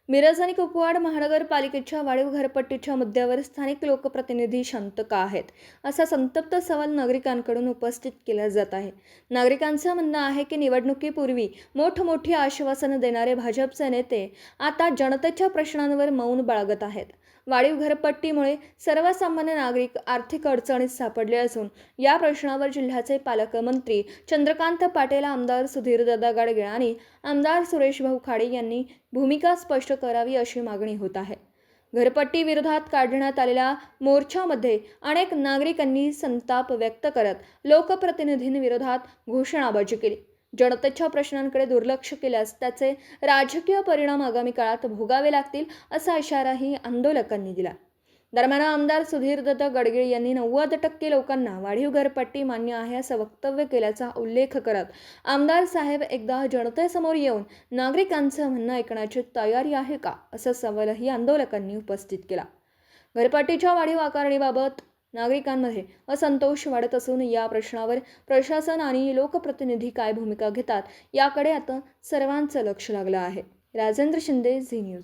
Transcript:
मिरज आणि कुपवाड महानगरपालिकेच्या वाढीव घरपट्टीच्या मुद्द्यावर स्थानिक लोकप्रतिनिधी शांत का आहेत, असा संतप्त सवाल नागरिकांकडून उपस्थित केला जात आहे. नागरिकांचं म्हणणं आहे की निवडणुकीपूर्वी मोठमोठी आश्वासनं देणारे भाजपचे नेते आता जनतेच्या प्रश्नांवर मौन बाळगत आहेत. वाढीव घरपट्टीमुळे सर्वसामान्य नागरिक आर्थिक अडचणीत सापडले असून या प्रश्नावर जिल्ह्याचे पालकमंत्री चंद्रकांत पाटील, आमदार सुधीरदादा गाडगे आणि आमदार सुरेश भाऊ खाडे यांनी भूमिका स्पष्ट करावी अशी मागणी होत आहे. घरपट्टी विरोधात काढण्यात आलेल्या मोर्चामध्ये अनेक नागरिकांनी संताप व्यक्त करत लोकप्रतिनिधींविरोधात घोषणाबाजी केली. जनतेच्या प्रश्नांकडे दुर्लक्ष केल्यास त्याचे राजकीय परिणाम आगामी काळात भोगावे लागतील असा इशाराही आंदोलकांनी दिला. दरम्यान आमदार सुधीरदत्त गडगे यांनी 90% लोकांना वाढीव घरपट्टी मान्य आहे असं वक्तव्य केल्याचा उल्लेख करत आमदार साहेब एकदा जनतेसमोर येऊन नागरिकांचं म्हणणं ऐकण्याची तयारी आहे का, असा सवालही आंदोलकांनी उपस्थित केला. घरपट्टीच्या वाढीव आकारणीबाबत नागरिकांमध्ये असंतोष वाढत असून या प्रश्नावर प्रशासन आणि लोकप्रतिनिधी काय भूमिका घेतात याकडे आता सर्वांचं लक्ष लागलं आहे. राजेंद्र शिंदे, झी न्यूज.